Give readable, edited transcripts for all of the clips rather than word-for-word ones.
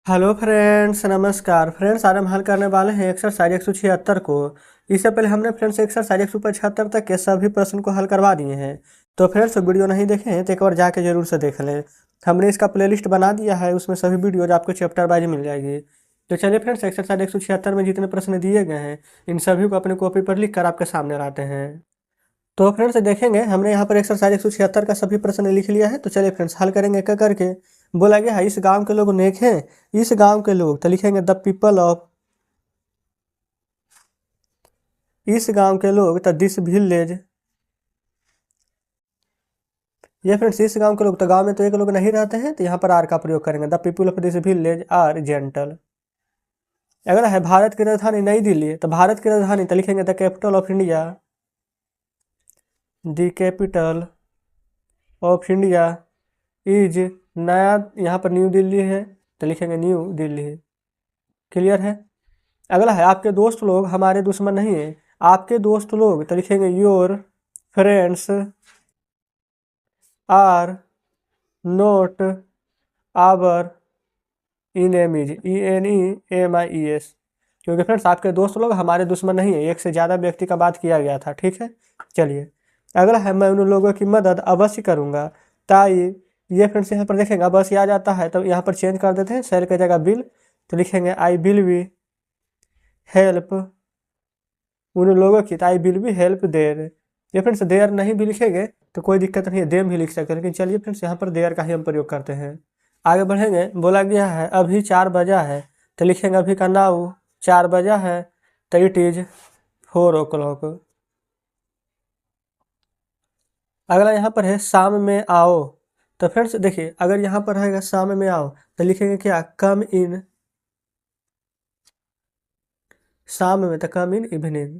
Hello friends, नमस्कार friends. आज हम हल करने वाले हैं एक्सरसाइज 176 को। इससे पहले हमने फ्रेंड्स एक्सरसाइज 175 तक के सभी प्रश्न को हल करवा दिए हैं। तो फ्रेंड्स वीडियो नहीं देखे हैं तो एक बार जाके जरूर से देख लें। हमने इसका प्लेलिस्ट बना दिया है, उसमें सभी वीडियोज आपको चैप्टर वाइज मिल जाएगी। तो चलिए फ्रेंड्स, एक्सरसाइज 176 में जितने प्रश्न दिए गए हैं इन सभी को अपने कॉपी पर लिख कर आपके सामने लाते हैं। तो फ्रेंड्स देखेंगे, हमने यहाँ पर एक्सरसाइज 176 का सभी प्रश्न लिख लिया है। तो चलिए फ्रेंड्स हल करेंगे एक एक करके। बोला गया है इस गांव के लोग नेक हैं। इस गांव के लोग, तो लिखेंगे द पीपल ऑफ, इस गांव के लोग, तो दिस विलेज। ये फ्रेंड्स इस गांव के लोग, तो गांव में तो एक लोग नहीं रहते हैं, तो यहाँ पर आर का प्रयोग करेंगे। The people of this village are gentle. अगला है भारत की राजधानी नई दिल्ली, तो भारत की राजधानी, तो लिखेंगे the capital of India, the capital of India is, नया यहाँ पर न्यू दिल्ली है, तो लिखेंगे न्यू दिल्ली। क्लियर है। अगला है आपके दोस्त लोग हमारे दुश्मन नहीं है। आपके दोस्त लोग, तो लिखेंगे your friends are not our enemies, ENEMIES। क्योंकि फ्रेंड्स आपके दोस्त लोग हमारे दुश्मन नहीं है, एक से ज़्यादा व्यक्ति का बात किया गया था। ठीक है, चलिए अगला है मैं उन लोगों की मदद अवश्य करूँगा। ताई, ये फ्रेंड्स यहाँ पर देखेंगे अवश्य आ जाता है, तो यहाँ पर चेंज कर देते हैं, शैल की जगह बिल, तो लिखेंगे आई विल बी हेल्प उन लोगों की, तो I will be help there. ये फ्रेंड्स देयर नहीं भी लिखेंगे तो कोई दिक्कत नहीं है, देम भी लिख सकते हैं, लेकिन चलिए फ्रेंड्स यहाँ पर देयर का ही हम प्रयोग करते हैं। आगे बढ़ेंगे। बोला गया है अभी 4 बजा है, तो लिखेंगे अभी का नाउ 4 बजा है, तो इट इज 4 o'clock। अगला यहाँ पर है शाम में आओ, तो फ्रेंड्स देखिए अगर यहाँ पर रहेगा शाम में आओ, तो लिखेंगे क्या, कम इन, शाम में तो कम इन इवनिंग।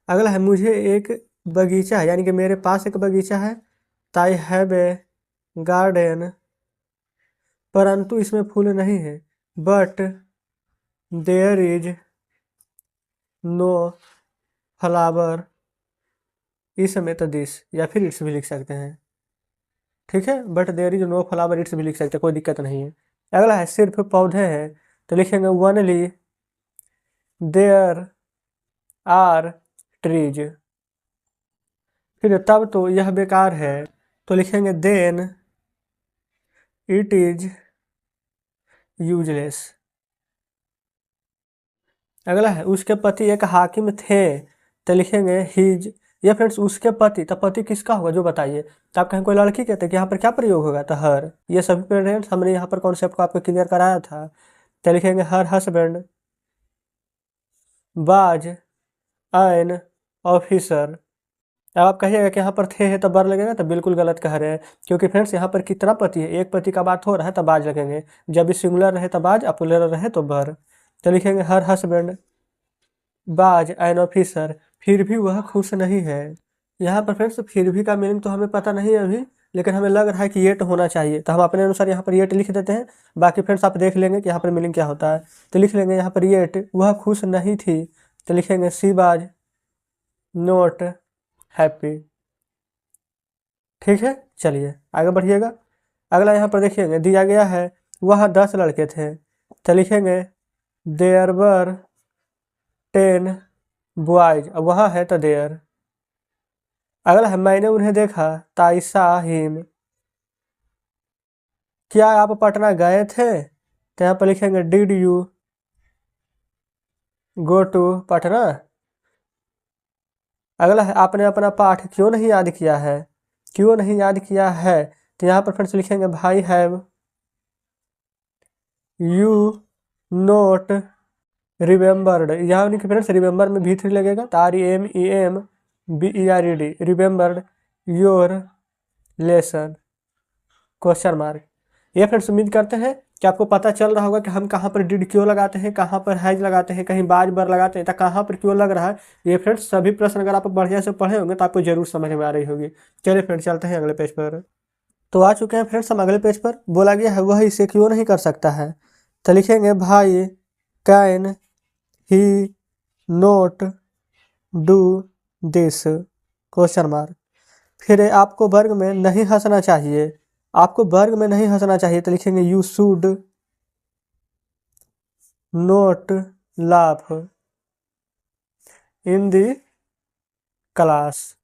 अगला है मुझे एक बगीचा है, यानी कि मेरे पास एक बगीचा है, तो आई हैव ए गार्डन, परंतु इसमें फूल नहीं है, but there is no flower, इसमें तो दिस या फिर इट्स भी लिख सकते हैं। ठीक है, but there is no flower, it's भी लिख सकते हैं, कोई दिक्कत नहीं है। अगला है सिर्फ पौधे हैं, तो लिखेंगे ओनली देयर आर ट्रीज। फिर तब तो यह बेकार है, तो लिखेंगे देन इट इज यूजलेस। अगला है उसके पति एक हाकिम थे, तो लिखेंगे हिज। ये फ्रेंड्स उसके पति, तो पति किसका होगा जो बताइए, तो आप कहें कोई लड़की कहते हैं कि यहाँ पर क्या प्रयोग होगा, तो हर। ये सभी फ्रेंड्स हमने यहाँ पर कॉन्सेप्ट को आपको क्लियर कराया था, तो लिखेंगे हर हस्बैंड बाज एन ऑफिसर। अब आप कहिएगा कि यहाँ पर थे है तो बर लगेगा, तो बिल्कुल गलत कह रहे हैं, क्योंकि फ्रेंड्स यहाँ पर कितना पति है, एक पति का बात हो रहा है तो बाज लगेंगे, जब भी सिंगुलर रहे तो बाज, प्लूरल रहे तो बर। तो लिखेंगे हर हस्बैंड बाज एन ऑफिसर, फिर भी वह खुश नहीं है। यहाँ पर फ्रेंड्स फिर भी का मीनिंग तो हमें पता नहीं है अभी, लेकिन हमें लग रहा है कि येट होना चाहिए, तो हम अपने अनुसार यहाँ पर येट लिख देते हैं। बाकी फ्रेंड्स आप देख लेंगे कि यहाँ पर मीनिंग क्या होता है, तो लिख लेंगे यहाँ पर येट वह खुश नहीं थी, तो लिखेंगे सी बाज नोट हैप्पी। ठीक है, चलिए आगे बढ़िएगा। अगला यहाँ पर देखिएगा दिया गया है वह 10 लड़के थे, तो लिखेंगे देयर वर 10 बॉयज। अब वहाँ है तो देयर। अगला है मैंने उन्हें देखा, ताई सा हिम। क्या आप पटना गए थे, तो यहाँ पर लिखेंगे did you go to Patna. अगला है आपने अपना पाठ क्यों नहीं याद किया है, क्यों नहीं याद किया है, तो यहाँ पर फ्रेंड्स लिखेंगे भाई हैव यू नोट रिमेंबर्ड। यहाँ नहीं कि फ्रेंड्स रिमेंबर में भी 3 लगेगा, तो REMEMBERED, remembered your lesson question mark. ये फ्रेंड्स उम्मीद करते हैं कि आपको पता चल रहा होगा कि हम कहाँ पर डिड क्यों लगाते हैं, कहाँ पर हैज लगाते हैं, कहीं बाज बर लगाते हैं, तो कहाँ पर क्यों लग रहा है। ये फ्रेंड्स सभी प्रश्न अगर आप बढ़िया से पढ़े होंगे तो आपको जरूर समझ में आ रही होगी। चलिए फ्रेंड्स चलते हैं अगले पेज पर। तो आ चुके हैं फ्रेंड्स हम अगले पेज पर। बोला गया है वह इसे क्यों नहीं कर सकता है, तो लिखेंगे भाई can he note do this question mark. फिर आपको वर्ग में नहीं हंसना चाहिए, आपको वर्ग में नहीं हंसना चाहिए, तो लिखेंगे you should not laugh in the class.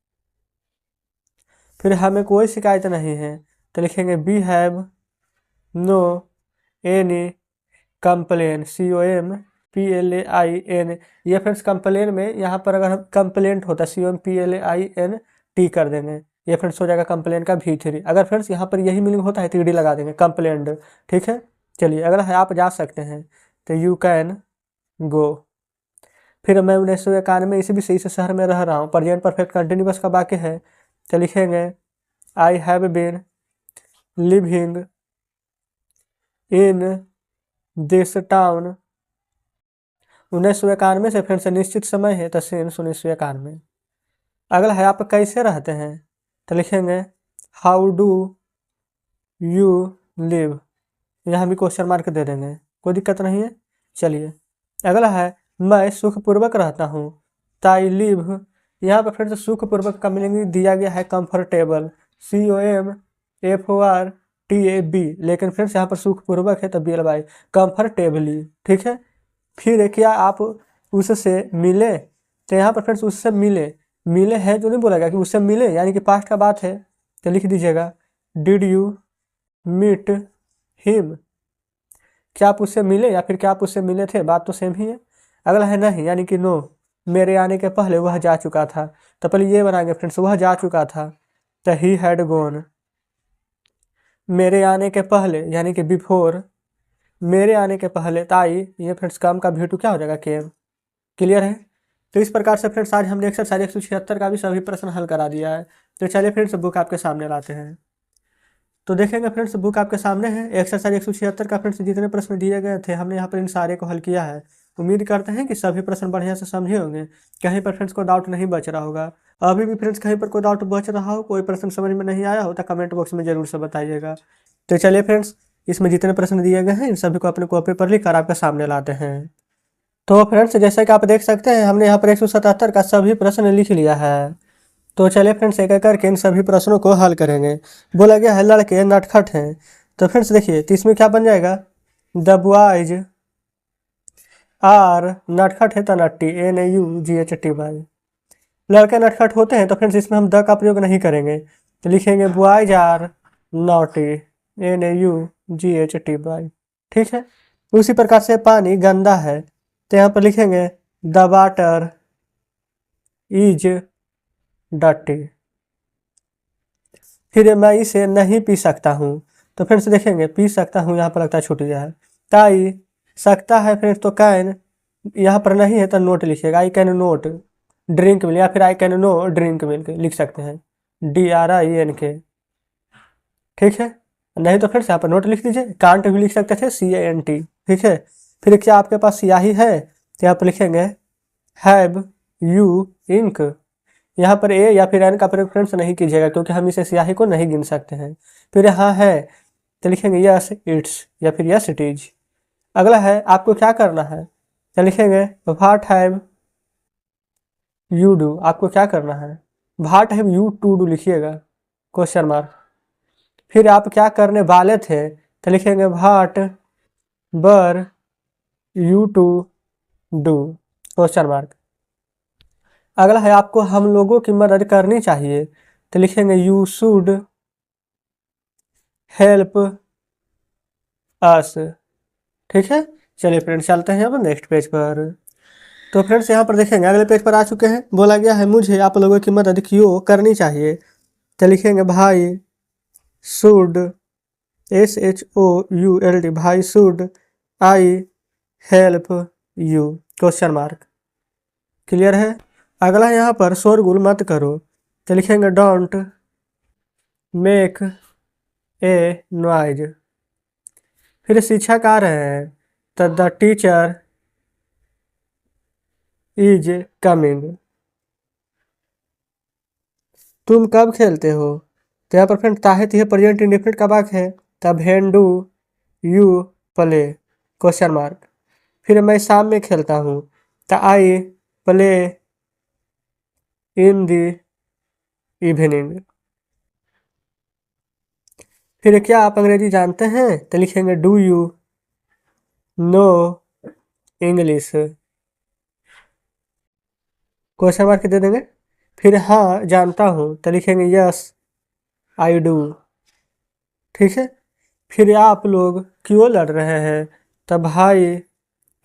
फिर हमें कोई शिकायत नहीं है, तो लिखेंगे we have no any complain, COMPLAIN। ये फ्रेंड्स कंप्लेन में यहाँ पर अगर हम कंप्लेंट होता है COMPLAINT कर देंगे, ये फ्रेंड्स हो जाएगा कंप्लेन का V3। अगर फ्रेंड्स यहाँ पर यही मीनिंग होता है तो ईडी लगा देंगे कंप्लेंट। ठीक है, चलिए अगला है आप जा सकते हैं, तो यू कैन गो। फिर मैं 1991 ईस्वी में इस शहर में रह रहा हूँ, प्रेजेंट परफेक्ट कंटिन्यूअस का वाक्य है, तो लिखेंगे I have been living in this town. 1991 से फ्रेंड्स निश्चित समय है, तो सिंस 1991। अगला है आप कैसे रहते हैं, तो लिखेंगे हाउ डू यू लिव। यहाँ भी क्वेश्चन मार्क दे देंगे, कोई दिक्कत नहीं है। चलिए अगला है मैं सुखपूर्वक रहता हूँ, ताई लिव। यहाँ पर फ्रेंड्स सुखपूर्वक का मीनिंग दिया गया है कंफर्टेबल, COMFORTAB। लेकिन फ्रेंड्स यहाँ पर सुखपूर्वक है तो BLY कंफर्टेबली। ठीक है, फिर क्या आप उससे मिले, तो यहाँ पर फ्रेंड्स उससे मिले, मिले है जो नहीं बोलेगा कि उससे मिले, यानी कि पास्ट का बात है, तो लिख दीजिएगा डिड यू मीट हिम। क्या आप उससे मिले या फिर क्या आप उससे मिले थे, बात तो सेम ही है। अगला है नहीं, यानी कि नो, मेरे आने के पहले वह जा चुका था, तो पहले ये बनाएंगे फ्रेंड्स, वह जा चुका था, तो ही हैड गोन। मेरे आने के पहले यानी कि बिफोर, मेरे आने के पहले ताई, ये फ्रेंड्स काम का V2 क्या हो जाएगा केम। क्लियर है। तो इस प्रकार से फ्रेंड्स आज हमने एक्सरसाइज 176 का भी सभी प्रश्न हल करा दिया है। तो चलिए फ्रेंड्स बुक आपके सामने लाते हैं, तो देखेंगे फ्रेंड्स बुक आपके सामने है। एक्सरसाइज 176 का फ्रेंड्स जितने प्रश्न दिए गए थे हमने यहाँ पर इन सारे को हल किया है। उम्मीद करते हैं कि सभी प्रश्न बढ़िया से समझे होंगे, कहीं पर फ्रेंड्स को डाउट नहीं बच रहा होगा। अभी भी फ्रेंड्स कहीं पर कोई डाउट बच रहा हो, कोई प्रश्न समझ में नहीं आया हो, तो कमेंट बॉक्स में जरूर से बताइएगा। तो चलिए फ्रेंड्स इसमें जितने प्रश्न दिए गए हैं इन सभी को अपने कॉपी पर लिख कर आपके सामने लाते हैं। तो फ्रेंड्स जैसा कि आप देख सकते हैं हमने यहाँ पर 177 का सभी प्रश्न लिख लिया है। तो चलिए फ्रेंड्स एक एक करके इन सभी प्रश्नों को हल करेंगे। बोला गया है लड़के नटखट हैं, तो फ्रेंड्स देखिए तो इसमें क्या बन जाएगा, द बॉयज आर नटखट है तो नट्टी, NAUGHTY। लड़के नटखट होते हैं, तो फ्रेंड्स इसमें हम द का प्रयोग नहीं करेंगे, तो लिखेंगे बॉयज आर नॉटी, NAUGHTY। ठीक है, उसी प्रकार से पानी गंदा है, तो यहाँ पर लिखेंगे द वाटर इज डर्टी। फिर मैं इसे नहीं पी सकता हूँ, तो फ्रेंड्स देखेंगे पी सकता हूँ यहाँ पर लगता है छूट गया है, ताई सकता है फ्रेंड्स, तो कैन यहाँ पर नहीं है तो नोट लिखिएगा, I can not drink milk, या फिर I can no drink milk लिख सकते हैं, DRINK। ठीक है, नहीं तो फ्रेंड्स यहाँ पर नोट लिख दीजिए, कांट भी लिख सकते थे CANT। ठीक है, फिर क्या आपके पास स्याही है, तो यहाँ पर लिखेंगे हैव यू इंक। यहाँ पर ए या फिर एन का प्रयोग फ्रेंड्स नहीं कीजिएगा, क्योंकि हम इसे स्याही को नहीं गिन सकते हैं। फिर यहाँ है तो लिखेंगे यस इट्स या फिर यस इट इज। अगला है आपको क्या करना है, तो लिखेंगे व्हाट हैव यू डू। आपको क्या करना है, what have you to do लिखिएगा क्वेश्चन मार्क। फिर आप क्या करने वाले थे, तो लिखेंगे what were you to do question mark. अगला है आपको हम लोगों की मदद करनी चाहिए, तो लिखेंगे यू शुड हेल्प अस। ठीक है, चलिए फ्रेंड्स चलते हैं अब नेक्स्ट पेज पर। तो फ्रेंड्स यहाँ पर देखेंगे अगले पेज पर आ चुके हैं। बोला गया है मुझे आप लोगों की मदद क्यों करनी चाहिए, तो लिखेंगे भाई शुड SHOULD, भाई should I help you question mark. Clear है। अगला यहाँ पर शोरगुल मत करो, तो लिखेंगे डोंट मेक ए नॉइज। फिर शिक्षक आ रहे हैं, तो द टीचर इज कमिंग। तुम कब खेलते हो, तो यहाँ पर फ्रेंड ताहित यह प्रेजेंट इंडेफिनिट का वाक्य है, तब when do you play question mark. फिर मैं शाम में खेलता हूँ, तो I play in the evening. फिर क्या आप अंग्रेजी जानते हैं, तो लिखेंगे do you know English, question mark दे देंगे। फिर हाँ जानता हूँ, तो लिखेंगे यस आई डू, ठीक है। फिर आप लोग क्यों लड़ रहे हैं, तो भाई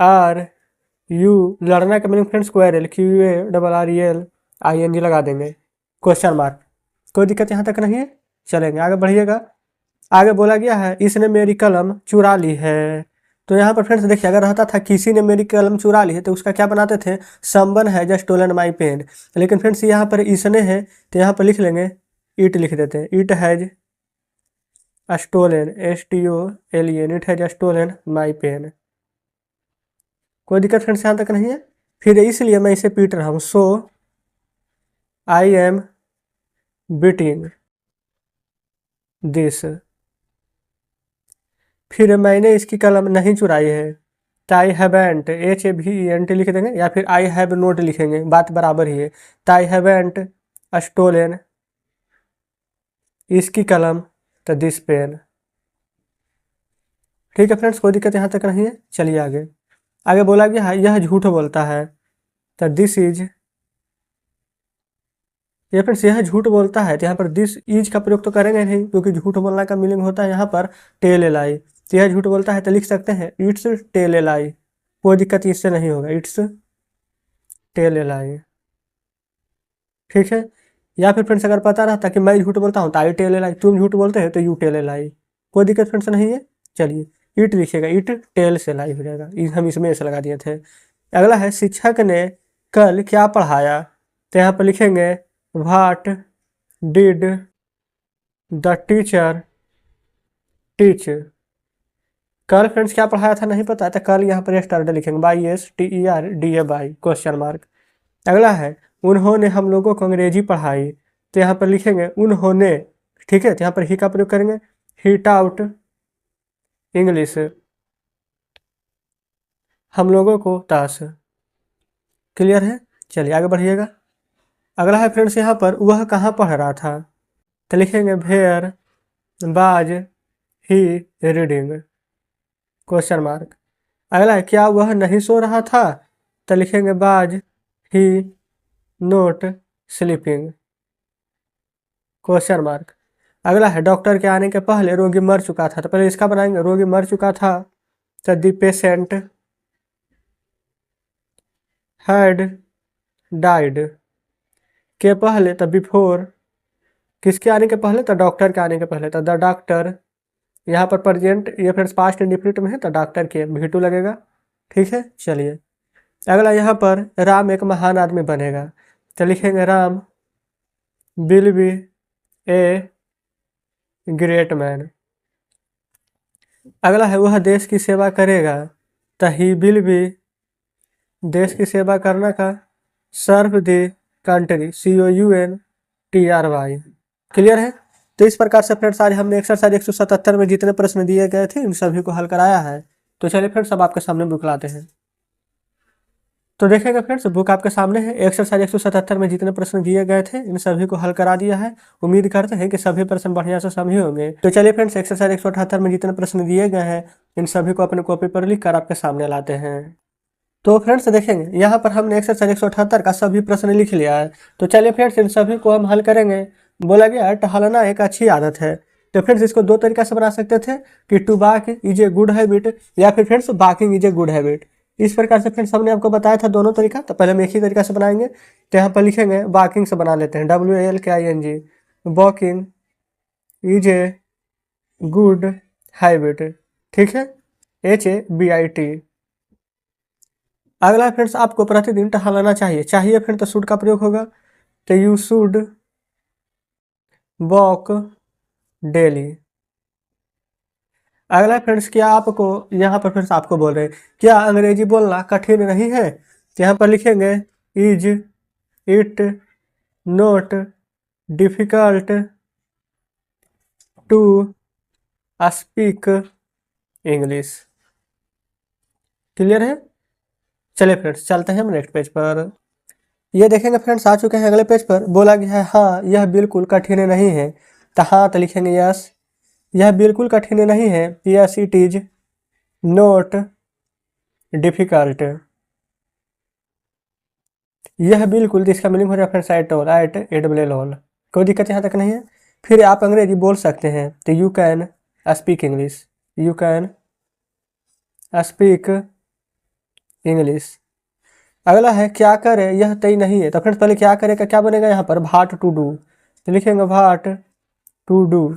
आर यू, लड़ना का मीनिंग फ्रेंड्स क्वेरल, QUARREL लगा देंगे, क्वेश्चन मार्क। कोई दिक्कत यहाँ तक नहीं है, चलेंगे आगे बढ़िएगा। आगे बोला गया है इसने मेरी कलम चुरा ली है। तो यहाँ पर फ्रेंड्स देखिए, अगर रहता था किसी ने मेरी कलम चुरा ली है तो उसका क्या बनाते थे, someone has stolen my pen. लेकिन फ्रेंड्स यहाँ पर इसने है तो यहाँ पर लिख लेंगे इट, लिख देते हैं it has stolen, STOLEN, it has stolen my pen. कोई दिक्कत फ्रेंड्स यहाँ तक नहीं है। फिर इसलिए मैं इसे पीट रहा हूँ, सो आई एम बीटिंग दिस। फिर मैंने इसकी कलम नहीं चुराई है, तो आई हैवेंट, HAVENT लिख देंगे, या फिर आई हैव नोट लिखेंगे, बात बराबर ही है। तो आई हैवेंट स्टोलन इसकी कलम, तो दिस पेन। ठीक है फ्रेंड्स, कोई दिक्कत यहाँ तक नहीं है, चलिए आगे। आगे बोला गया है यह झूठ बोलता है, तो दिस इज, ये फ्रेंड्स यह झूठ बोलता है, तो यहाँ पर दिस इज का प्रयोग तो करेंगे नहीं, क्योंकि झूठ बोलने का मीनिंग होता है यहाँ पर टेल ए लाई। तो यह झूठ बोलता है तो लिख सकते हैं इट्स टेल ए लाई, कोई दिक्कत इससे नहीं होगा, इट्स टेल ए लाई, ठीक है। या फिर फ्रेंड्स अगर पता रहता कि मैं झूठ बोलता हूँ तो आई टेल ए लाई, तुम झूठ बोलते हैं तो यू टेल ए लाई, कोई दिक्कत फ्रेंड्स नहीं है। चलिए इट लिखिएगा, इट टेल से लाई हो जाएगा, हम इसमें ऐसे लगा दिए थे। अगला है शिक्षक ने कल क्या पढ़ाया, तो यहाँ पर लिखेंगे what did the teacher teach. कल फ्रेंड्स क्या पढ़ाया था नहीं पता, तो कल यहाँ पर यस्टरडे लिखेंगे, YESTERDA, क्वेश्चन मार्क। अगला है उन्होंने हम लोगों को अंग्रेजी पढ़ाई, तो यहाँ पर लिखेंगे उन्होंने, ठीक है। तो यहाँ पर ही का प्रयोग करेंगे, ही टाउट इंग्लिश हम लोगों को ताश। क्लियर है, चलिए आगे बढ़िएगा। अगला है फ्रेंड्स यहाँ पर वह कहाँ पढ़ रहा था, तो लिखेंगे where was he reading, question mark. अगला है क्या वह नहीं सो रहा था, तो लिखेंगे was he note sleeping, question mark. अगला है डॉक्टर के आने के पहले रोगी मर चुका था, तो पहले इसका बनाएंगे रोगी मर चुका था, तो द पेशेंट हैड डाइड, के पहले तो बिफोर, किसके आने के पहले, तो डॉक्टर के आने के पहले, तो द डॉक्टर। यहाँ पर प्रेजेंट, ये फ्रेंड्स पास्ट इंडिफिनिट में है तो डॉक्टर के V2 लगेगा, ठीक है। चलिए अगला यहाँ पर राम एक महान आदमी बनेगा, तो लिखेंगे Ram will be a great man. अगला है वह देश की सेवा करेगा, तो ही विल बी, देश की सेवा करना का serve the country, COUNTRY। Clear है। तो इस प्रकार से फ्रेंड्स आज हमने एक्सरसाइज 177 में जितने प्रश्न दिए गए थे इन सभी को हल कराया है। तो चलिए फ्रेंड्स अब आपके सामने बुक लाते हैं, तो देखेंगे फ्रेंड्स बुक आपके सामने है। एक्सरसाइज 177 में जितने प्रश्न दिए गए थे इन सभी को हल करा दिया है। उम्मीद करते हैं कि सभी प्रश्न बढ़िया से समझे होंगे। तो चलिए फ्रेंड्स एक्सरसाइज 178 में जितने प्रश्न दिए गए हैं इन सभी को अपने कॉपी पर लिख कर आपके सामने लाते हैं। तो फ्रेंड्स देखेंगे यहाँ पर हमने एक्सरसाइज 178 का सभी प्रश्न लिख लिया है। तो चलिए फ्रेंड्स इन सभी को हम हल करेंगे। बोला गया टहलना एक अच्छी आदत है, तो फ्रेंड्स इसको दो तरीका से बना सकते थे कि to walk is a good habit, या फिर friends walking is a good habit. इस प्रकार से फ्रेंड्स हमने आपको बताया था दोनों तरीका। तो पहले हम एक ही तरीका से बनाएंगे, तो यहाँ पर लिखेंगे वॉकिंग से बना लेते हैं, WALKING, walking is a good habit, ठीक है, HABIT। अगला फ्रेंड्स आपको प्रतिदिन टहलना चाहिए, चाहिए फ्रेंड तो शुड का प्रयोग होगा, तो यू शुड वॉक डेली। अगला फ्रेंड्स क्या आपको, यहाँ पर फ्रेंड्स आपको बोल रहे हैं क्या अंग्रेजी बोलना कठिन नहीं है, तो यहाँ पर लिखेंगे is it not difficult to speak English. Clear है। चलिए फ्रेंड्स चलते हैं हम नेक्स्ट पेज पर। ये देखेंगे फ्रेंड्स आ चुके हैं अगले पेज पर। बोला गया है हाँ यह बिल्कुल कठिन नहीं है, तो हाँ तो लिखेंगे यस यह बिल्कुल कठिन नहीं है। Yes it is not difficult. यह बिल्कुल, जिसका मीनिंग हो जाए at all, eight edible all. कोई दिक्कत यहाँ तक नहीं है। फिर आप अंग्रेजी बोल सकते हैं तो you can speak English, you can speak English. अगला है क्या करे यह तय नहीं है। तो फ्रेंड्स पहले क्या करे का क्या बनेगा यहाँ पर, भाट टू डू। तो लिखेंगे भाट टू डू।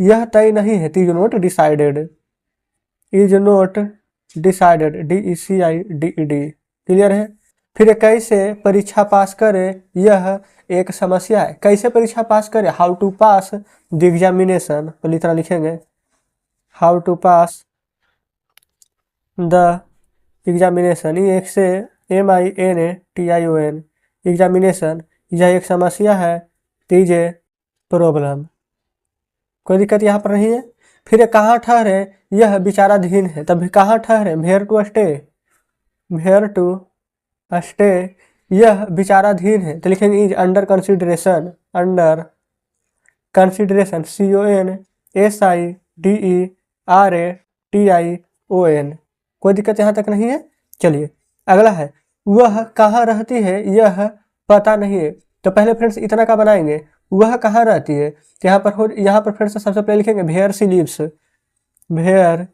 यह तय नहीं है, is not decided, is not decided, DECIDED। Clear है। फिर कैसे परीक्षा पास करे, यह एक समस्या है। कैसे परीक्षा पास करे, how to pass the examination. तो इतना लिखेंगे how to pass the examination. एक से MINATION, एग्जामिनेशन। यह एक समस्या है, इज ए प्रॉब्लम। कोई दिक्कत यहाँ पर नहीं है। फिर कहाँ ठहरे, यह विचाराधीन है। तब कहाँ ठहरे, where to stay, where to stay. यह विचाराधीन है तो लिखेंगे is under consideration, under consideration, CONSIDERATION। कोई दिक्कत यहाँ तक नहीं है। चलिए अगला है वह कहाँ रहती है, यह पता नहीं है। तो पहले फ्रेंड्स इतना का बनाएंगे, वह कहाँ रहती है। तो यहाँ पर फ्रेंड्स सबसे पहले लिखेंगे वेयर सी लिव्स, वेयर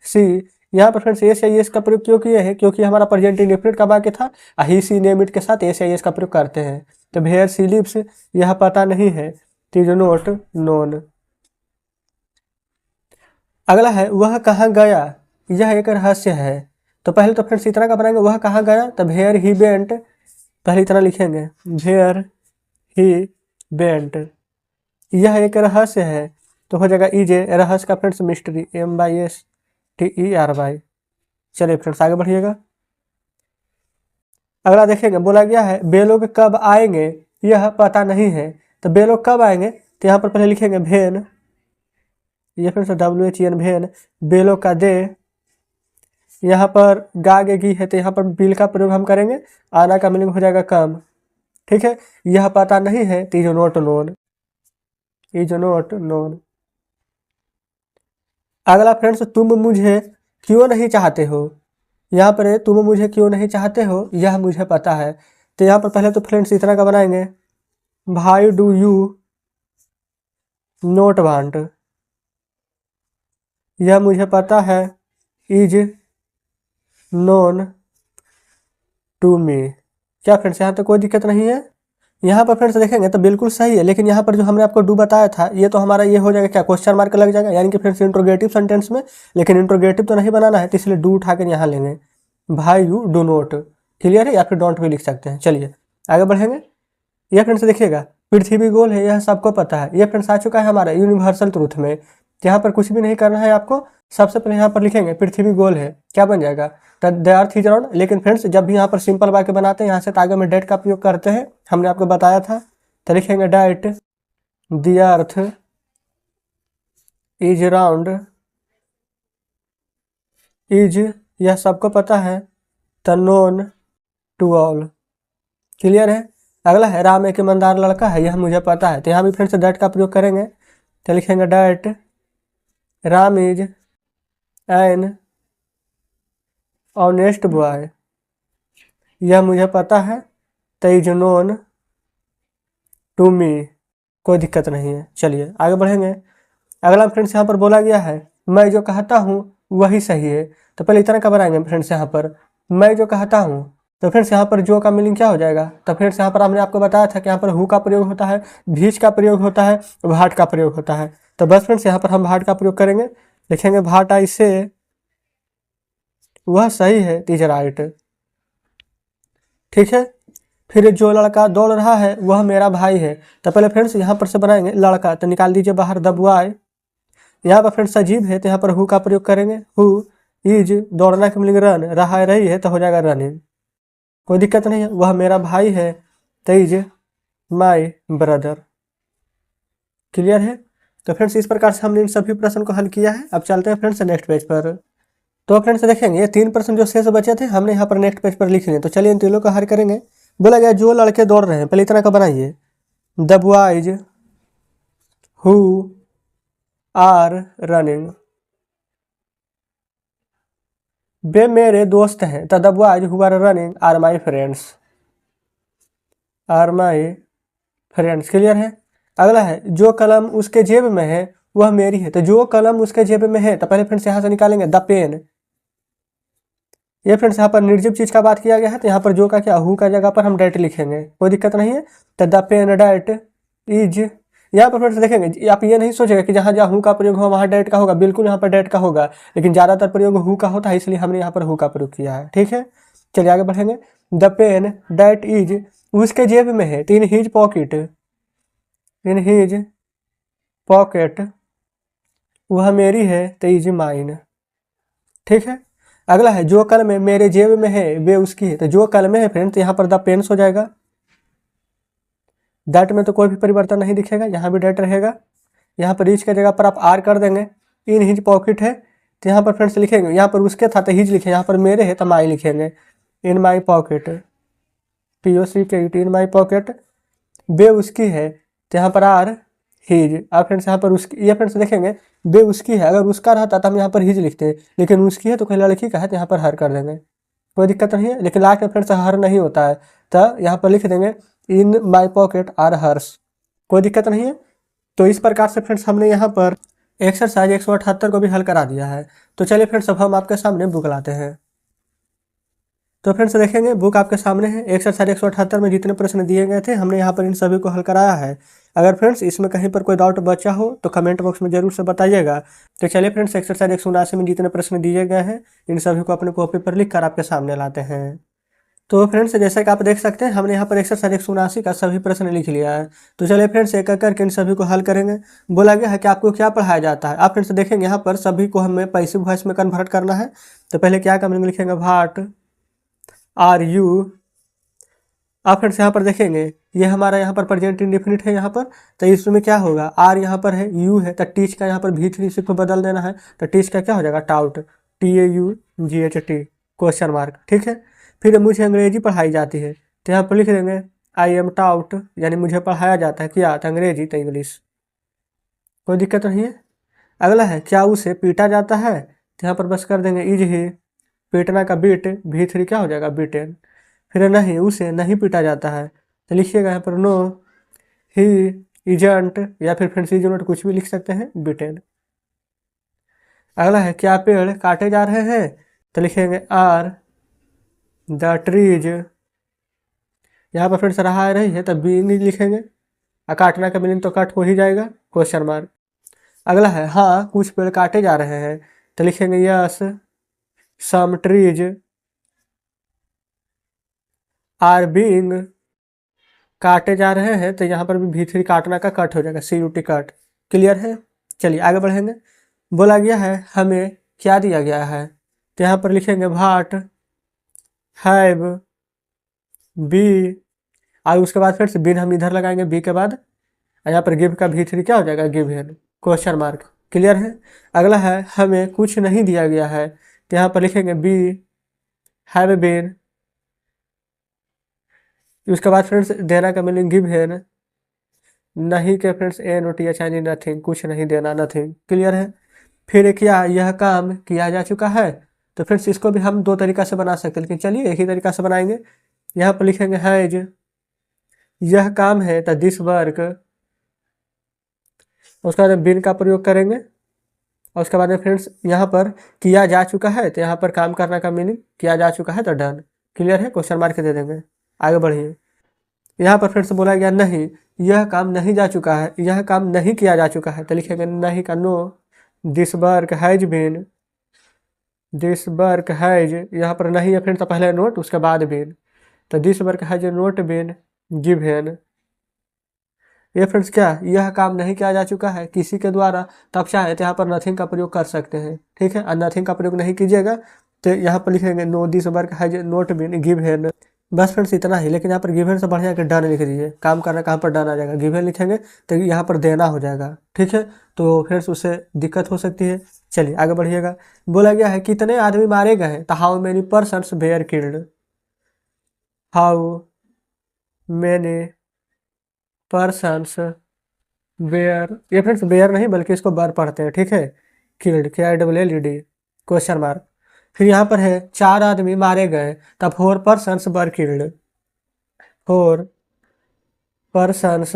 सी। यहाँ पर फ्रेंड्स SIS का प्रयोग क्यों किए हैं, क्योंकि हमारा प्रेजेंट इंडेफिनिट का वाक्य था, ही सी नेम इट के साथ SIS का प्रयोग करते हैं। तो वेयर सी लिव्स, यह पता नहीं है, इज नॉट नोन। अगला है वह कहाँ गया, यह एक रहस्य है। तो पहले तो फ्रेंड्स इतना का बनाएंगे, वह कहाँ गया। तो वेयर ही वेंट, पहले इतना लिखेंगे वेयर ही वेंट। यह एक रहस्य है तो हो जाएगा इज ए, रहस्य का फ्रेंड्स मिस्ट्री, MYSTERY। चलिए फ्रेंड्स आगे बढ़िएगा। अगला देखेंगे, बोला गया है वे लोग कब आएंगे, यह पता नहीं है। तो वे लोग कब आएंगे, तो यहाँ पर पहले लिखेंगे भेन, ये फ्रेंड्स WHEN भेन। वे लोग का दे, यहाँ पर गागेगी है तो यहाँ पर बिल का प्रयोग हम करेंगे, आना का मीनिंग हो जाएगा कम। ठीक है। यह पता नहीं है तो is not known, is not known. अगला फ्रेंड्स तुम मुझे क्यों नहीं चाहते हो, यहाँ पर है तुम मुझे क्यों नहीं चाहते हो, यह मुझे पता है। तो यहाँ पर पहले तो फ्रेंड्स इतना का बनाएंगे, भाई डू यू नोट वांट। यह मुझे पता है, इज नोन टू मी। क्या फ्रेंड्स यहाँ तक कोई दिक्कत नहीं है। यहाँ पर फ्रेंड्स देखेंगे तो बिल्कुल सही है, लेकिन यहाँ पर जो हमने आपको डू बताया था ये तो हमारा ये हो जाएगा क्या, क्वेश्चन मार्क लग जाएगा, यानी कि फ्रेंड्स इंट्रोगेटिव सेंटेंस में। लेकिन इंट्रोगेटिव तो नहीं बनाना है तो इसलिए डू उठा कर यहाँ लेंगे, भाई यू डू नोट। क्लियर है, या फिर डोंट भी लिख सकते हैं। चलिए आगे बढ़ेंगे। यह फ्रेंड्स देखिएगा पृथ्वी गोल है, यह सबको पता है। ये फ्रेंड्स आ चुका है हमारा यूनिवर्सल ट्रूथ में। यहाँ पर कुछ भी नहीं करना है आपको, सबसे पहले यहाँ पर लिखेंगे पृथ्वी गोल है, क्या बन जाएगा द अर्थ इज राउंड। लेकिन फ्रेंड्स जब भी यहाँ पर सिंपल वाक्य बनाते हैं यहाँ से तो आगे में डेट का प्रयोग करते हैं, हमने आपको बताया था। तो लिखेंगे that the earth is round, is यह सबको पता है, the known to all. Clear है। अगला है राम एक ईमानदार लड़का है, यह मुझे पता है। तो यहाँ भी फ्रेंड्स डेट का प्रयोग करेंगे, तो लिखेंगे that Ram is an honest boy, यह मुझे पता है, तो इज नोन टू मी। कोई दिक्कत नहीं है। चलिए आगे बढ़ेंगे। अगला फ्रेंड्स यहाँ पर बोला गया है मैं जो कहता हूँ वही सही है। तो पहले इतना कब आएंगे फ्रेंड्स, यहाँ पर मैं जो कहता हूँ। तो फ्रेंड्स यहाँ पर जो का मीनिंग क्या हो जाएगा। तो फ्रेंड्स यहाँ पर हमने आपको बताया था कि यहाँ पर हु का प्रयोग होता है, भीज का प्रयोग होता है, भाट का प्रयोग होता है। तो बस फ्रेंड्स यहाँ पर हम भाट का प्रयोग करेंगे, लिखेंगे भाट आई से, वह सही है, इज राइट। ठीक है। फिर जो लड़का दौड़ रहा है वह मेरा भाई है। तो पहले फ्रेंड्स यहाँ पर से बनाएंगे लड़का, तो निकाल दीजिए बाहर द बॉय। यहाँ पर फ्रेंड्स सजीव है तो यहाँ पर हु का प्रयोग करेंगे, हु इज दौड़ना के मीनिंग रन, रहा रही है तो हो जाएगा रनिंग। कोई दिक्कत नहीं है। वह मेरा भाई है, तो इज माई ब्रदर। क्लियर है। तो फ्रेंड्स इस प्रकार से हमने इन सभी प्रश्न को हल किया है। अब चलते हैं फ्रेंड्स नेक्स्ट पेज पर। तो फ्रेंड्स देखेंगे ये 3 प्रश्न जो शेष बचे थे हमने यहाँ पर नेक्स्ट पेज पर लिख लिए। तो चलिए इन तीनों को हल करेंगे। बोला गया जो लड़के दौड़ रहे हैं, पहले इतना का बनाइए the boys who are running. वे मेरे दोस्त हैं। The boys who are running are my friends. Are my friends. Clear है। अगला है जो कलम उसके जेब में है वह मेरी है। तो जो कलम उसके जेब में है तो पहले फ्रेंड्स यहाँ से निकालेंगे द पेन। ये फ्रेंड्स यहाँ पर निर्जीव चीज का बात किया गया है तो यहाँ पर जो का क्या हु का जगह पर हम डेट लिखेंगे, कोई दिक्कत नहीं है। तो द पेन डेट इज। यहाँ पर फ्रेंड्स देखेंगे आप ये नहीं सोचेगा कि जहाँ जहाँ हु का प्रयोग हो वहाँ डेट का होगा, बिल्कुल यहाँ पर डेट का होगा, लेकिन ज़्यादातर प्रयोग हु का होता है इसलिए हमने यहाँ पर हु का प्रयोग किया है। ठीक है, चलिए आगे बढ़ेंगे। द पेन डेट इज उसके जेब में है तो in his pocket. In his pocket. वह मेरी है तो इज माइन। ठीक है। अगला है जो कलम है मेरे जेब में है वे उसकी है। तो जो कलम है फ्रेंड्स यहाँ पर द पेन्स हो जाएगा। दैट में तो कोई भी परिवर्तन नहीं दिखेगा, यहाँ भी डेट रहेगा। यहाँ पर इज की जगह पर आप आर कर देंगे। इन हिज पॉकेट है तो यहाँ पर फ्रेंड्स लिखेंगे, यहाँ पर उसके था तो हिज लिखे, यहाँ पर मेरे है तो माई लिखेंगे। In my pocket POC in my pocket. वे उसकी है तो यहाँ पर आर हिज। अब फ्रेंड्स यहाँ पर उसकी, ये फ्रेंड्स देखेंगे वे उसकी है, अगर उसका रहता तो हम यहाँ पर हिज लिखते हैं, लेकिन उसकी है तो कोई लड़की का है तो यहाँ पर हर कर देंगे, कोई दिक्कत नहीं है। लेकिन लास्ट में फ्रेंड्स हर नहीं होता है तो यहाँ पर लिख देंगे इन माई पॉकेट आर हर्स, कोई दिक्कत नहीं है। तो इस प्रकार से फ्रेंड्स हमने यहाँ पर एक्सरसाइज 178 को भी हल करा दिया है। तो चलिए फ्रेंड्स अब हम आपके सामने बुक लाते हैं। तो फ्रेंड्स देखेंगे बुक आपके सामने है। एक्सरसाइज 178 में जितने प्रश्न दिए गए थे हमने यहाँ पर इन सभी को हल कराया है। अगर फ्रेंड्स इसमें कहीं पर कोई डाउट बचा हो तो कमेंट बॉक्स में जरूर से बताइएगा। तो चलिए फ्रेंड्स एक्सरसाइज 179 में जितने प्रश्न दिए गए हैं इन सभी को अपने कॉपी पर लिख कर आपके सामने लाते हैं। तो फ्रेंड्स जैसा कि आप देख सकते हैं हमने यहाँ पर एक्सरसाइज 179 का सभी प्रश्न लिख लिया है। तो चलिए फ्रेंड्स एक एक करके इन सभी को हल करेंगे। बोला गया है कि आपको क्या पढ़ाया जाता है। आप फ्रेंड्स देखेंगे यहाँ पर सभी को हमें पैसिव वॉइस में कन्वर्ट करना है। तो पहले क्या करेंगे, लिखेंगे व्हाट आर यू। आप फ्रेंड्स यहाँ पर देखेंगे ये हमारा यहाँ पर प्रेजेंट इंडेफिनिट है यहाँ पर, तो इसमें क्या होगा आर यहाँ पर है यू है तो टीच का यहाँ पर V3 सिर्फ बदल देना है। तो टीच का क्या हो जाएगा टाउट TAUGHT क्वेश्चन मार्क। ठीक है। फिर मुझे अंग्रेजी पढ़ाई जाती है तो यहाँ पर लिख देंगे आई एम टाउट, यानी मुझे पढ़ाया जाता है क्या तो अंग्रेजी तो इंग्लिश, कोई दिक्कत नहीं है। अगला है क्या उसे पीटा जाता है तो यहाँ पर बस कर देंगे इज ही। पीटना का बीट V3 क्या हो जाएगा बीटेन। फिर नहीं उसे नहीं पीटा जाता है तो लिखिएगा यहाँ पर नो ही इजंट, या फिर फ्रेंड्स इज नॉट कुछ भी लिख सकते हैं बीटेन। अगला है क्या पेड़ काटे जा रहे हैं तो लिखेंगे आर द ट्रीज। यहाँ पर फ्रेंड्स रहा रही है तो बी नहीं लिखेंगे, और काटना का मीनिंग तो कट हो ही जाएगा क्वेश्चन मार्क। अगला है हाँ कुछ पेड़ काटे जा रहे हैं तो लिखेंगे yes some trees are being. काटे जा रहे हैं तो यहाँ पर भी V3 काटना का कट हो जाएगा CUT कट। क्लियर है। चलिए आगे बढ़ेंगे। बोला गया है हमें क्या दिया गया है तो यहाँ पर लिखेंगे व्हाट हैव बी, और उसके बाद फिर से बिन हम इधर लगाएंगे बी के बाद, और यहाँ पर गिव का V3 क्या हो जाएगा गिवन क्वेश्चन मार्क। क्लियर है। अगला है हमें कुछ नहीं दिया गया है तो यहाँ पर लिखेंगे बी हैव बीन। उसके बाद फ्रेंड्स देना का मीनिंग गिव है ना, नहीं के फ्रेंड्स NOTH यानी नथिंग, कुछ नहीं देना नथिंग। क्लियर है। फिर क्या यह काम किया जा चुका है तो फ्रेंड्स इसको भी हम दो तरीका से बना सकते हैं, लेकिन चलिए एक ही तरीका से बनाएंगे। यहाँ पर लिखेंगे हैज, यह काम है तो दिस वर्क, उसके बाद बिन का प्रयोग करेंगे, और उसके बाद में फ्रेंड्स यहाँ पर किया जा चुका है तो यहाँ पर काम करने का मीनिंग किया जा चुका है तो डन। क्लियर है। क्वेश्चन मार्क दे देंगे। आगे बढ़िए। यहाँ पर फ्रेंड्स बोला गया नहीं यह काम नहीं जा चुका है, यह काम नहीं किया जा चुका है तो लिखेंगे नहीं का no this work has been. This work has, यहाँ पर नहीं है फ्रेंड्स तो पहले नोट उसके बाद बीन, तो this work has not been given. ये फ्रेंड्स क्या यह काम नहीं किया जा चुका है किसी के द्वारा, तब चाहे तो यहाँ पर नथिंग का प्रयोग कर सकते हैं। ठीक है। और नथिंग का प्रयोग नहीं कीजिएगा तो यहाँ पर लिखेंगे no this work has not been given. बस फ्रेंड्स इतना ही, लेकिन यहाँ पर गिवन से बढ़िया कि डन लिख दीजिए, काम करना कहाँ पर डन आ जाएगा, गिवन लिखेंगे तो यहाँ पर देना हो जाएगा। ठीक है। तो फ्रेंड्स उससे दिक्कत हो सकती है। चलिए आगे बढ़िएगा। बोला गया है कितने आदमी मारे गए हैं तो how many persons were killed. How many persons were, ये फ्रेंड्स वेयर नहीं बल्कि इसको बर पढ़ते हैं, ठीक है। Killed, KILLED, question mark. फिर यहाँ पर है 4 आदमी मारे गए, तब 4 persons were killed, 4 persons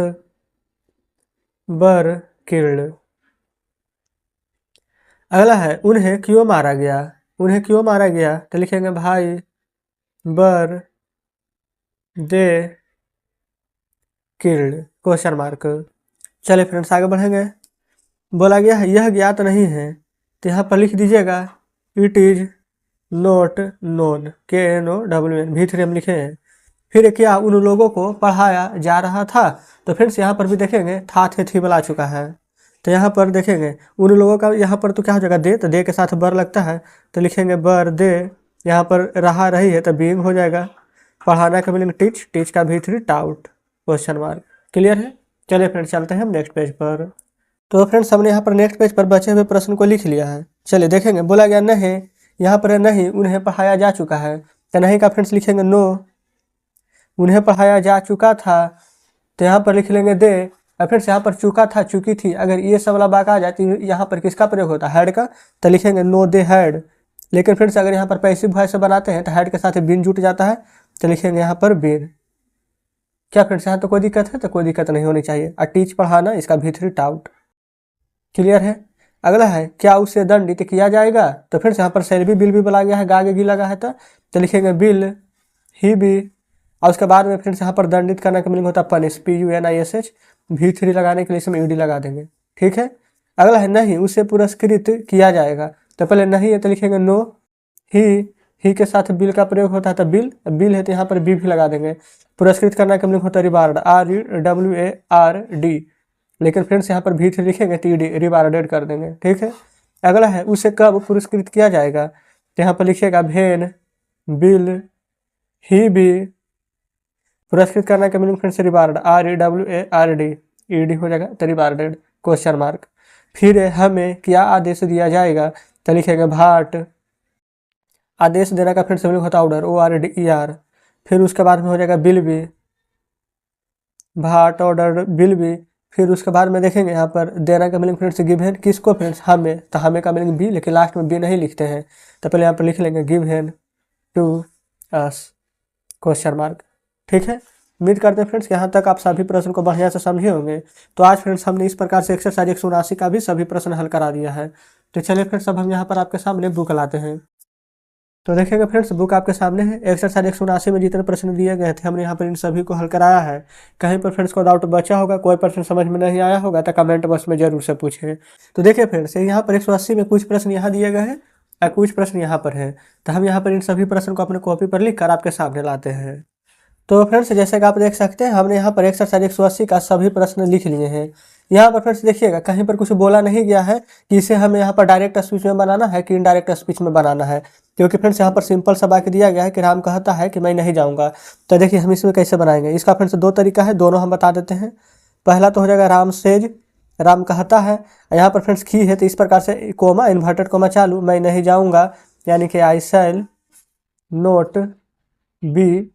were killed. अगला है उन्हें क्यों मारा गया, उन्हें क्यों मारा गया, तो लिखेंगे भाई वर दे किल्ड, क्वेश्चन मार्क। चलिए फ्रेंड्स आगे बढ़ेंगे। बोला गया है यह ज्ञात नहीं है, तो यहाँ पर लिख दीजिएगा it is not known, KNOWN, V3 हम लिखे हैं। फिर क्या उन लोगों को पढ़ाया जा रहा था, तो फ्रेंड्स यहाँ पर भी देखेंगे था थे थी वाला आ चुका है, तो यहाँ पर देखेंगे उन लोगों का, यहाँ पर तो क्या हो जाएगा दे, तो दे के साथ बर लगता है, तो लिखेंगे बर दे। यहाँ पर रहा रही है तो बीइंग हो जाएगा। पढ़ाना का मीनिंग टीच, टीच का V3 taut, question mark. Clear है। चलिए फ्रेंड्स चलते हैं हम नेक्स्ट पेज पर। तो फ्रेंड्स हमने यहाँ पर नेक्स्ट पेज पर बचे हुए प्रश्न को लिख लिया है। चलिए देखेंगे। बोला गया नहीं, यहाँ पर है नहीं उन्हें पढ़ाया जा चुका है, तो नहीं का फ्रेंड्स लिखेंगे नो, उन्हें पढ़ाया जा चुका था, तो यहाँ पर लिख लेंगे दे। और फ्रेंड्स यहाँ पर चुका था चुकी थी, अगर ये सब वाला बात आ जाती है यहाँ पर किसका प्रयोग होता है, हैड का, तो लिखेंगे नो दे हैड। लेकिन फ्रेंड्स अगर यहाँ पर पैसिव वॉइस से बनाते हैं तो हैड के साथ बिन जुट जाता है, तो लिखेंगे यहाँ पर बिन। क्या फ्रेंड्स यहाँ तो कोई दिक्कत है, तो कोई दिक्कत नहीं होनी चाहिए। और टीच पढ़ाना, इसका V3 टाउट। क्लियर है। अगला है क्या उसे दंडित किया जाएगा, तो फ्रेंड्स यहाँ पर शैल भी बिल भी बोला गया है, गागे गी लगा है, तो लिखेंगे बिल ही भी। और उसके बाद में फ्रेंड्स यहाँ पर दंडित करने का मीनिंग होता है पनिश, PUNISH, V3 लगाने के लिए इसमें ED लगा देंगे, ठीक है। अगला है नहीं उसे पुरस्कृत किया जाएगा, तो पहले नहीं है तो लिखेंगे नो, ही के साथ बिल का प्रयोग होता है, तो बिल, बिल है तो यहाँ पर बी भी लगा देंगे। पुरस्कृत करने का मीनिंग होता है रिवार्ड, REWARD। लेकिन फ्रेंड्स यहाँ पर V3 लिखेंगे तो ED रिवार्डेड कर देंगे, ठीक है। अगला है उसे कब पुरस्कृत किया जाएगा, तो यहाँ पर लिखिएगा भेन बिल ही भी। पुरस्कृत करने का meaning friends reward, REWARD, ED हो जाएगा तो रिवार्डेड, क्वेश्चन मार्क। फिर हमें क्या आदेश दिया जाएगा, तो लिखेंगे भाट। आदेश देने का फ्रेंड्स मीनिंग होता है ऑर्डर, ORDER। फिर उसके बाद में हो जाएगा बिल भी, भाट ऑर्डर बिल भी। फिर उसके बाद में देखेंगे यहाँ पर देना का मीनिंग फ्रेंड्स गिवन, किसको फ्रेंड्स, हमें, तो हमें का मीनिंग बी, लेकिन लास्ट में बी नहीं लिखते हैं, तो पहले यहाँ पर लिख लेंगे given to us, question mark, ठीक है। उम्मीद करते हैं फ्रेंड्स यहाँ तक आप सभी प्रश्न को बढ़िया से समझे होंगे। तो आज फ्रेंड्स हमने इस प्रकार से एक्सरसाइज 179 का भी सभी प्रश्न हल करा दिया है। तो चलिए फ्रेंड्स अब हम यहाँ पर आपके सामने बुक लाते हैं। तो देखेंगे फ्रेंड्स बुक आपके सामने है। एक्सरसाइज 179 में जितने प्रश्न दिए गए थे हमने यहाँ पर इन सभी को हल कराया है। कहीं पर फ्रेंड्स को डाउट बचा होगा, कोई प्रश्न समझ में नहीं आया होगा, तो कमेंट बॉक्स में जरूर से पूछें। तो देखिए फ्रेंड्स यहाँ पर 180 में कुछ प्रश्न यहाँ दिए गए हैं और कुछ प्रश्न यहाँ पर है, तो हम यहाँ पर इन सभी प्रश्न को अपने कॉपी पर लिख कर आपके सामने लाते हैं। तो फ्रेंड्स जैसे कि आप देख सकते हैं हमने यहाँ पर एक्सरसाइज 180 का सभी प्रश्न लिख लिए हैं। यहाँ पर फ्रेंड्स देखिएगा कहीं पर कुछ बोला नहीं गया है कि इसे हमें यहाँ पर डायरेक्ट स्पीच में बनाना है कि इनडायरेक्ट स्पीच में बनाना है, क्योंकि फ्रेंड्स यहाँ पर सिंपल सा वाक्य दिया गया है कि राम कहता है कि मैं नहीं जाऊँगा। तो देखिए हम इसमें कैसे बनाएंगे, इसका फ्रेंड्स दो तरीका है, दोनों हम बता देते हैं। पहला तो हो जाएगा राम सेज, राम कहता है, यहाँ पर फ्रेंड्स की है तो इस प्रकार से कोमा इन्वर्टेड कोमा चालू, मैं नहीं जाऊँगा, यानी कि आई शैल नोट बी।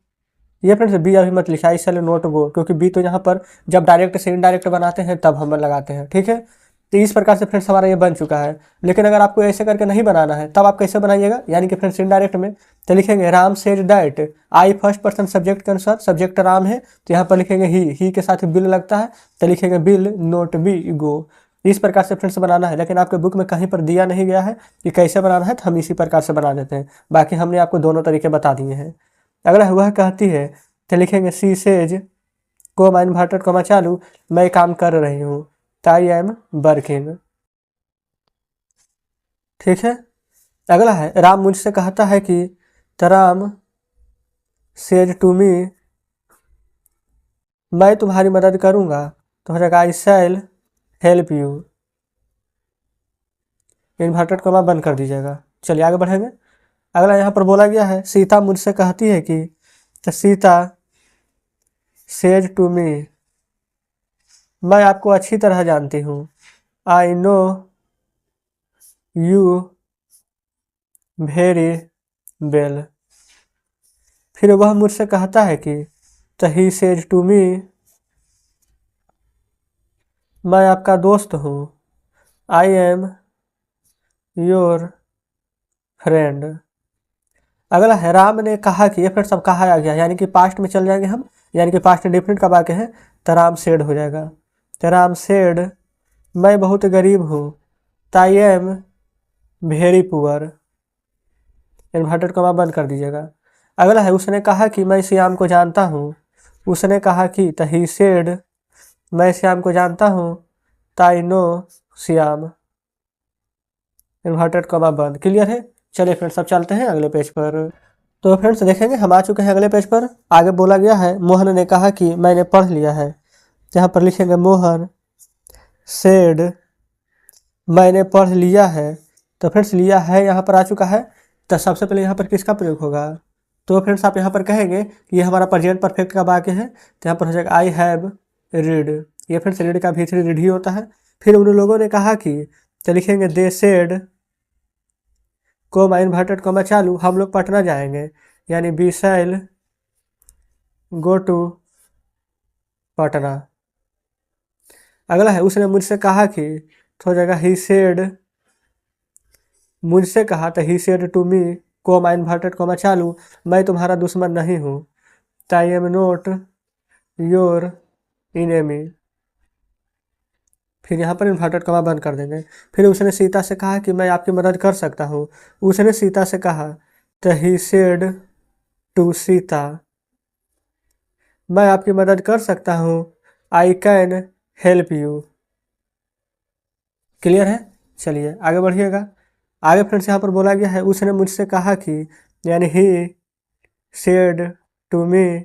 ये फ्रेंड्स बी अभी मत लिखा, आई शैल नोट गो, क्योंकि बी तो यहाँ पर जब डायरेक्ट से इनडायरेक्ट बनाते हैं तब हम लगाते हैं, ठीक है। तो इस प्रकार से फ्रेंड्स हमारा ये बन चुका है। लेकिन अगर आपको ऐसे करके नहीं बनाना है तब आप कैसे बनाइएगा, यानी कि फ्रेंड्स इनडायरेक्ट में, तो लिखेंगे Ram says that, I first person subject के अनुसार, सब्जेक्ट राम है तो यहाँ पर लिखेंगे ही के साथ बिल लगता है तो लिखेंगे बिल नोट बी गो। इस प्रकार से फ्रेंड्स बनाना है, लेकिन आपके बुक में कहीं पर दिया नहीं गया है कि कैसे बनाना है, तो हम इसी प्रकार से बना देते हैं। बाकी हमने आपको दोनों तरीके बता दिए हैं। अगला वह कहती है तो लिखेंगे she says coma inverted comma चालू, मैं काम कर रही हूँ, आई एम वर्किंग, ठीक है। अगला है राम मुझसे कहता है कि, तो राम सेज टू मी, मैं तुम्हारी मदद करूँगा, तो हो जाएगा I shall help you, inverted comma बंद कर दीजिएगा। चलिए आगे बढ़ेंगे। अगला यहाँ पर बोला गया है सीता मुझसे कहती है कि, तो सीता सेज टू मी, मैं आपको अच्छी तरह जानती हूँ, I know you very well. फिर वह मुझसे कहता है कि, तो ही सेज टू मी, मैं आपका दोस्त हूँ। I am your friend. अगला है राम ने कहा कि, ये फिर सब कहा आ गया, यानी कि पास्ट में चल जाएंगे हम, यानी कि पास्ट इंडेफिनिट का वाक्य है तो राम सेड हो जाएगा। तो राम सेड मैं बहुत गरीब हूँ। I am very poor. Inverted comma बंद कर दीजिएगा। अगला है उसने कहा कि मैं श्याम को जानता हूँ। उसने कहा कि तो ही सेड मैं श्याम को जानता हूँ। I know Shyam. Inverted comma बंद। क्लियर है। चलिए फ्रेंड्स अब चलते हैं अगले पेज पर। तो फ्रेंड्स देखेंगे हम आ चुके हैं अगले पेज पर। आगे बोला गया है मोहन ने कहा कि मैंने पढ़ लिया है। यहाँ पर लिखेंगे मोहन सेड मैंने पढ़ लिया है। तो फ्रेंड्स लिया है यहाँ पर आ चुका है, तो सबसे पहले यहाँ पर किसका प्रयोग होगा? तो फ्रेंड्स आप यहाँ पर कहेंगे कि ये हमारा प्रेजेंट परफेक्ट का वाक्य है, तो यहाँ पर हो जाएगा आई हैव रीड। ये फ्रेंड्स रीड का भी रीड ही होता है। फिर उन लोगों ने कहा कि, तो लिखेंगे they said comma inverted comma चालू हम लोग पटना जाएंगे, यानी we shall go to Patna. अगला है उसने मुझसे कहा कि, तो हो जाएगा ही सेड मुझसे कहा, तो he said to me comma inverted comma चालू मैं तुम्हारा दुश्मन नहीं हूँ। I am not your enemy. फिर यहाँ पर इन्वर्टेड कॉमा बंद कर देंगे। फिर उसने सीता से कहा कि मैं आपकी मदद कर सकता हूँ। उसने सीता से कहा, तो ही सेड टू सीता मैं आपकी मदद कर सकता हूँ। I can help you. Clear है। चलिए आगे बढ़िएगा। आगे फ्रेंड्स यहाँ पर बोला गया है उसने मुझसे कहा कि, यानी ही सेड टू मी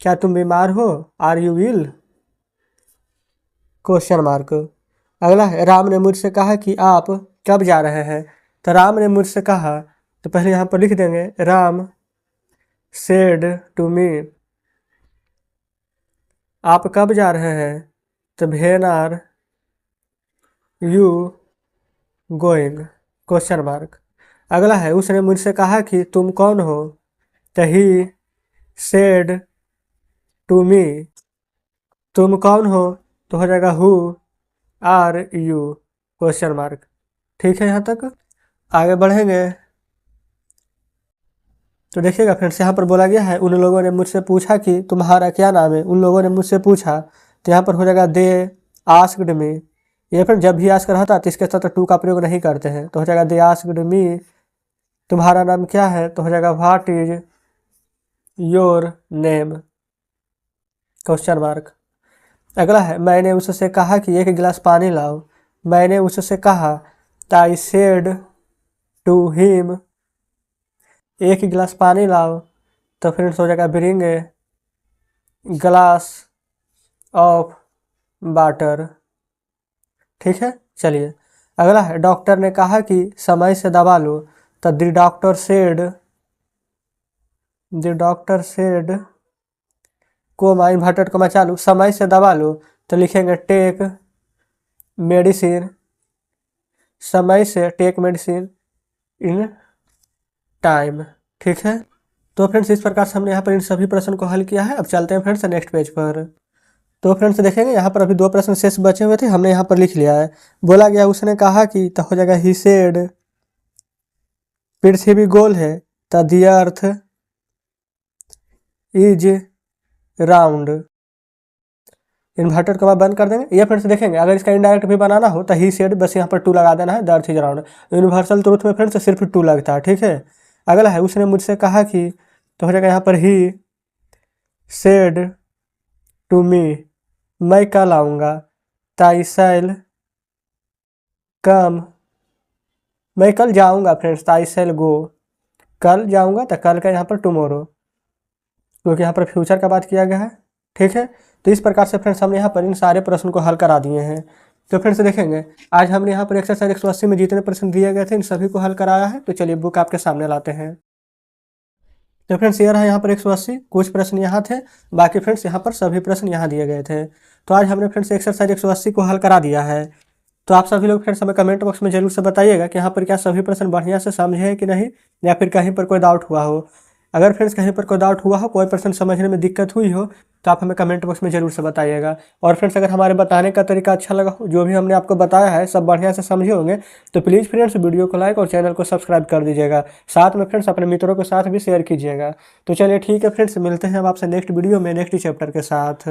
क्या तुम बीमार हो? Are you ill? Question mark. अगला है राम ने मुझसे कहा कि आप कब जा रहे हैं? तो राम ने मुझसे कहा, तो पहले यहाँ पर लिख देंगे राम सेड टू मी आप कब जा रहे हैं? तो when are you going? Question mark. अगला है उसने मुझसे कहा कि तुम कौन हो? तो ही सेड टू मी तुम कौन हो? तो हो जाएगा who are you? Question mark. ठीक है यहाँ तक। आगे बढ़ेंगे तो देखिएगा फ्रेंड्स यहाँ पर बोला गया है उन लोगों ने मुझसे पूछा कि तुम्हारा क्या नाम है? उन लोगों ने मुझसे पूछा, तो यहाँ पर हो जाएगा दे आस्क्ड मी। ये फ्रेंड जब भी आस्क रहता है तो इसके साथ टू का प्रयोग नहीं करते हैं, तो हो जाएगा दे आस्क्ड मी तुम्हारा नाम क्या है? तो हो जाएगा what is your name? Question mark. अगला है मैंने उससे कहा कि एक गिलास पानी लाओ। मैंने उससे कहा, आई सेड टू हिम एक गिलास पानी लाओ। तो फ्रेंड्स हो जाएगा bring a glass of water. ठीक है। चलिए अगला है डॉक्टर ने कहा कि समय से दवा लो। तो the doctor said comma inverted comma चालू समय से दवा लो, तो लिखेंगे टेक मेडिसिन समय से टेक मेडिसिन इन टाइम। ठीक है। तो फ्रेंड्स इस प्रकार से हमने यहाँ पर इन सभी प्रश्न को हल किया है। अब चलते हैं फ्रेंड्स नेक्स्ट पेज पर। तो फ्रेंड्स देखेंगे यहाँ पर अभी दो प्रश्न शेष बचे हुए थे, हमने यहाँ पर लिख लिया है। बोला गया उसने कहा कि, तो हो जाएगा ही सेड पृथ्वी गोल है। तो the earth is round. Inverted comma बंद कर देंगे। ये फ्रेंड्स देखेंगे अगर इसका इनडायरेक्ट भी बनाना हो तो ही सेड बस यहाँ पर टू लगा देना है, the earth is round. Universal truth में फ्रेंड्स सिर्फ टू लगता है। ठीक है। अगला है उसने मुझसे कहा कि, तो हो जाएगा यहाँ पर ही सेड टू मी मैं कल आऊँगा। आई शैल कम मैं कल जाऊँगा फ्रेंड्स। आई शैल गो कल जाऊँगा, तो कल का यहाँ पर टुमोरो, क्योंकि यहाँ पर फ्यूचर का बात किया गया है। ठीक है। तो इस प्रकार से फ्रेंड्स हमने यहाँ पर इन सारे प्रश्न को हल करा दिए हैं। तो फ्रेंड्स देखेंगे आज हमने यहाँ पर एक्सरसाइज 180 में जितने प्रश्न दिए गए थे इन सभी को हल कराया है। तो चलिए बुक आपके सामने लाते हैं। तो फ्रेंड्स ये रहा यहाँ पर 180, कुछ प्रश्न यहाँ थे, बाकी फ्रेंड्स यहाँ पर सभी प्रश्न यहाँ दिए गए थे। तो आज हमने फ्रेंड्स एक्सरसाइज 180 को हल करा दिया है। तो आप सभी लोग फ्रेंड्स हमें कमेंट बॉक्स में जरूर से बताइएगा कि यहाँ पर क्या सभी प्रश्न बढ़िया से समझे हैं कि नहीं, या फिर कहीं पर कोई डाउट हुआ हो। अगर फ्रेंड्स कहीं पर कोई डाउट हुआ हो, कोई पर्सन समझने में दिक्कत हुई हो, तो आप हमें कमेंट बॉक्स में ज़रूर से बताइएगा। और फ्रेंड्स अगर हमारे बताने का तरीका अच्छा लगा हो, जो भी हमने आपको बताया है सब बढ़िया से समझे होंगे, तो प्लीज़ फ्रेंड्स वीडियो को लाइक और चैनल को सब्सक्राइब कर दीजिएगा। साथ में फ्रेंड्स अपने मित्रों के साथ भी शेयर कीजिएगा। तो चलिए ठीक है फ्रेंड्स, मिलते हैं अब आपसे नेक्स्ट वीडियो में नेक्स्ट चैप्टर के साथ।